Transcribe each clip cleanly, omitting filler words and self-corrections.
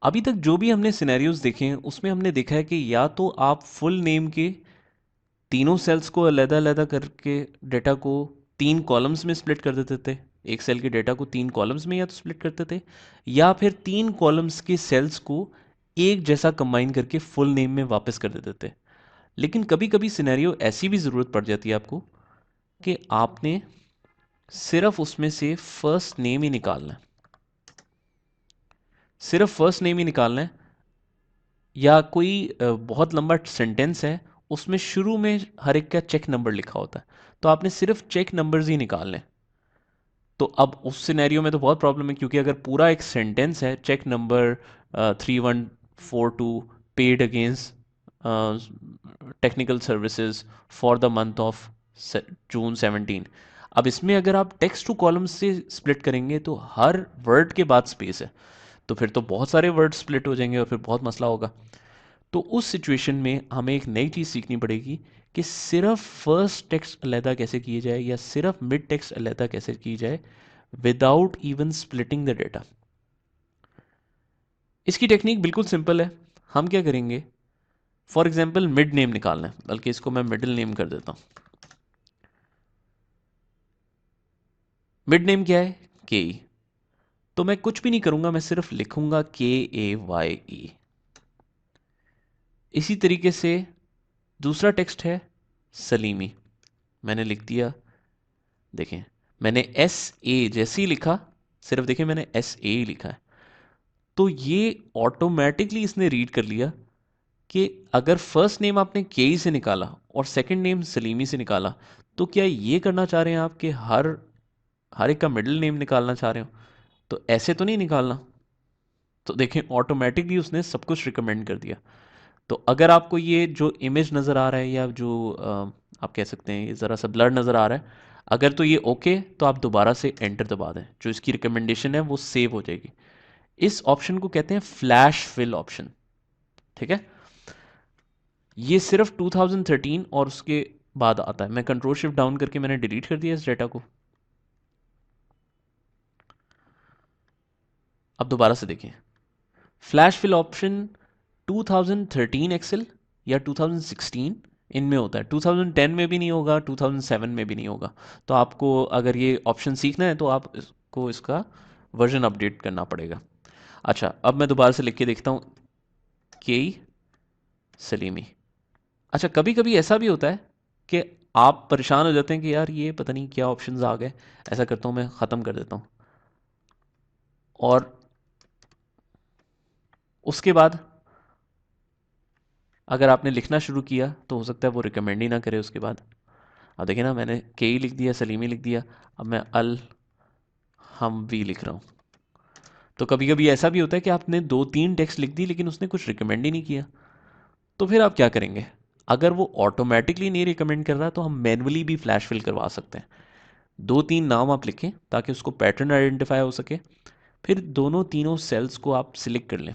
अभी तक जो भी हमने सिनेरियोज देखे हैं उसमें हमने देखा है कि या तो आप फुल नेम के तीनों सेल्स को अलग-अलग करके डेटा को 3 कॉलम्स में स्प्लिट कर देते थे। एक सेल के डेटा को 3 कॉलम्स में या तो स्प्लिट करते थे, या फिर 3 कॉलम्स के सेल्स को एक जैसा कंबाइन करके फुल नेम में वापस कर देते थे। लेकिन कभी-कभी सिनेरियो ऐसी भी ज़रूरत पड़ जाती है आपको कि आपने सिर्फ उसमें से फर्स्ट नेम ही निकालना है। सिर्फ फर्स्ट नेम ही निकालना है, या कोई बहुत लंबा सेंटेंस है, उसमें शुरू में हर एक का चेक नंबर लिखा होता है, तो आपने सिर्फ चेक नंबर्स ही निकालने हैं। तो अब उस सिनेरियो में तो बहुत प्रॉब्लम है, क्योंकि अगर पूरा एक सेंटेंस है cheque number 3142 paid against technical services for the month of June 17, अब इसमें अगर आप टेक्स्ट टू कॉलम्स से स्प्लिट करेंगे तो हर वर्ड के बाद स्पेस है, तो फिर तो बहुत सारे वर्ड स्प्लिट हो जाएंगे और फिर बहुत मसला होगा। तो उस सिचुएशन में हमें एक नई चीज़ सीखनी पड़ेगी कि सिर्फ फर्स्ट टेक्स्ट अलहदा कैसे किए जाए या सिर्फ मिड टेक्स्ट अलहदा कैसे की जाए without even splitting the data. इसकी टेक्निक बिल्कुल सिंपल है। हम क्या करेंगे, फॉर एग्जाम्पल मिड नेम निकालना है, बल्कि इसको मैं मिडिल नेम कर देता हूँ। मिड नेम क्या है, के ई। तो मैं कुछ भी नहीं करूंगा, मैं सिर्फ लिखूंगा KAYE। इसी तरीके से दूसरा टेक्स्ट है सलीमी, मैंने लिख दिया। देखें, मैंने SA जैसे ही लिखा, सिर्फ देखें मैंने SA ही लिखा है, तो ये ऑटोमेटिकली इसने रीड कर लिया कि अगर फर्स्ट नेम आपने के से निकाला और सेकंड नेम सलीमी से निकाला, तो क्या ये करना चाह रहे हैं आप कि हर हर एक का मिडिल नेम निकालना चाह रहे हो? तो ऐसे तो नहीं निकालना। तो देखें ऑटोमेटिकली उसने सब कुछ रिकमेंड कर दिया। तो अगर आपको ये जो इमेज नज़र आ रहा है, या जो आप कह सकते हैं ये ज़रा सा ब्लर नज़र आ रहा है, अगर तो ये ओके, तो आप दोबारा से एंटर दबा दें, जो इसकी रिकमेंडेशन है वो सेव हो जाएगी। इस ऑप्शन को कहते हैं फ्लैश फिल ऑप्शन। ठीक है, ये सिर्फ 2013 और उसके बाद आता है। मैं कंट्रोल शिफ्ट डाउन करके मैंने डिलीट कर दिया इस डेटा को। अब दोबारा से देखें, फ्लैश फिल ऑप्शन 2013 एक्सेल या 2016 इनमें होता है, 2010 में भी नहीं होगा, 2007 में भी नहीं होगा। तो आपको अगर ये ऑप्शन सीखना है तो आपको इसका वर्जन अपडेट करना पड़ेगा। अच्छा, अब मैं दोबारा से लिख के देखता हूँ, के सलीमी। अच्छा, कभी कभी ऐसा भी होता है कि आप परेशान हो जाते हैं कि यार ये पता नहीं क्या ऑप्शंस आ गए। ऐसा करता हूँ, मैं ख़त्म कर देता हूँ, और उसके बाद अगर आपने लिखना शुरू किया तो हो सकता है वो रिकमेंड ही ना करे उसके बाद। अब देखिए ना, मैंने के ही लिख दिया, सलीमी लिख दिया, अब मैं अल हम भी लिख रहा हूँ। तो कभी कभी ऐसा भी होता है कि आपने 2-3 टेक्स्ट लिख दी लेकिन उसने कुछ रिकमेंड ही नहीं किया, तो फिर आप क्या करेंगे? अगर वो ऑटोमेटिकली नहीं रिकमेंड कर रहा तो हम मैनुअली भी फ्लैश फिल करवा सकते हैं। 2-3 नाम आप लिखें ताकि उसको पैटर्न आइडेंटिफाई हो सके, फिर दोनों तीनों सेल्स को आप सिलेक्ट कर लें।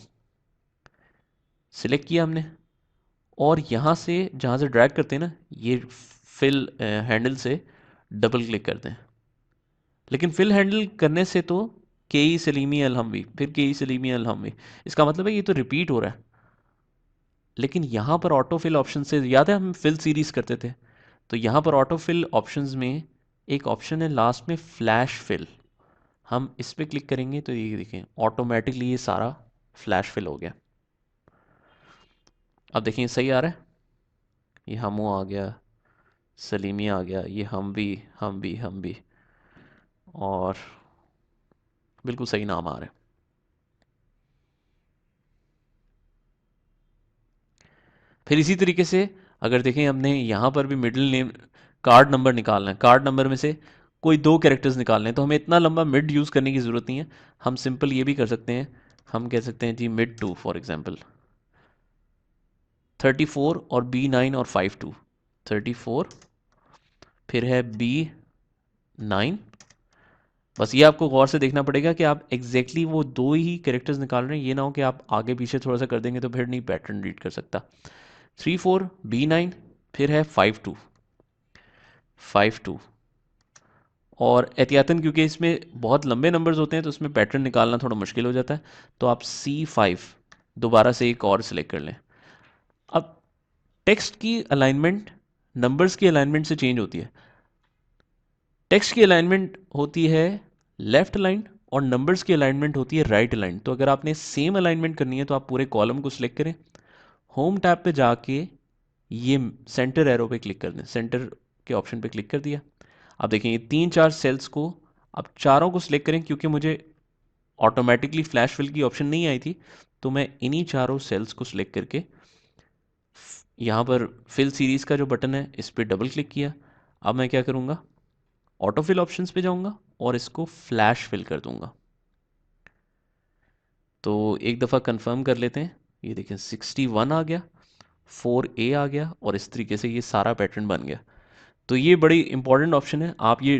सिलेक्ट किया हमने, और यहाँ से जहाँ से ड्रैग करते हैं ना, ये फिल हैंडल से डबल क्लिक करते हैं। लेकिन फिल हैंडल करने से तो के ई सलीमी अलहमवी, फिर के ई सलीमी अलहमवी, इसका मतलब है ये तो रिपीट हो रहा है। लेकिन यहाँ पर ऑटो फिल ऑप्शन से, याद है हम फिल सीरीज करते थे, तो यहाँ पर ऑटो फिल ऑप्शंस में एक ऑप्शन है लास्ट में फ्लैश फिल। हम इस पर क्लिक करेंगे तो ये देखें ऑटोमेटिकली ये सारा फ्लैश फिल हो गया। अब देखिए सही आ रहा है, ये हमू आ गया, सलीमी आ गया, ये हम भी, और बिल्कुल सही नाम आ रहे हैं। फिर इसी तरीके से अगर देखें, हमने यहाँ पर भी मिडिल नेम कार्ड नंबर निकालना है, कार्ड नंबर में से कोई 2 कैरेक्टर्स निकालने हैं, तो हमें इतना लंबा मिड यूज़ करने की ज़रूरत नहीं है। हम सिंपल ये भी कर सकते हैं, हम कह सकते हैं जी मिड 2 फॉर एग्जांपल 34 और B9 और 52, 34 फिर है B9। बस ये आपको गौर से देखना पड़ेगा कि आप एग्जैक्टली वो 2 ही कैरेक्टर्स निकाल रहे हैं, ये ना हो कि आप आगे पीछे थोड़ा सा कर देंगे तो फिर नहीं पैटर्न रीड कर सकता। 34 B9, फिर है 52 और एहतियातन क्योंकि इसमें बहुत लंबे नंबर्स होते हैं तो इसमें पैटर्न निकालना थोड़ा मुश्किल हो जाता है, तो आप C5 दोबारा से एक और सिलेक्ट कर लें। अब टेक्स्ट की अलाइनमेंट नंबर्स की अलाइनमेंट से चेंज होती है। टेक्स्ट की अलाइनमेंट होती है लेफ्ट लाइन और नंबर्स की अलाइनमेंट होती है राइट लाइन। तो अगर आपने सेम अलाइनमेंट करनी है तो आप पूरे कॉलम को सिलेक्ट करें, होम टैब पे जाके ये सेंटर एरो पे क्लिक कर दें, सेंटर के ऑप्शन पे क्लिक कर दिया। अब देखें ये 3-4 सेल्स को अब चारों को सिलेक्ट करें, क्योंकि मुझे ऑटोमेटिकली फ्लैश फिल की ऑप्शन नहीं आई थी, तो मैं इन्हीं चारों सेल्स को सिलेक्ट करके यहाँ पर फिल सीरीज़ का जो बटन है इस पर डबल क्लिक किया। अब मैं क्या करूँगा, ऑटो फिल ऑप्शंस पे जाऊँगा और इसको फ्लैश फिल कर दूँगा। तो एक दफ़ा कंफर्म कर लेते हैं। ये देखें 61 आ गया, 4A आ गया और इस तरीके से ये सारा पैटर्न बन गया। तो ये बड़ी इंपॉर्टेंट ऑप्शन है, आप ये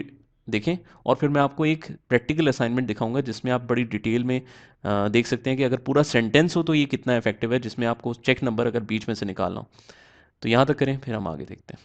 देखें। और फिर मैं आपको एक प्रैक्टिकल असाइनमेंट दिखाऊंगा जिसमें आप बड़ी डिटेल में देख सकते हैं कि अगर पूरा सेंटेंस हो तो ये कितना इफेक्टिव है, जिसमें आपको चेक नंबर अगर बीच में से निकालना हो। तो यहाँ तक करें, फिर हम आगे देखते हैं।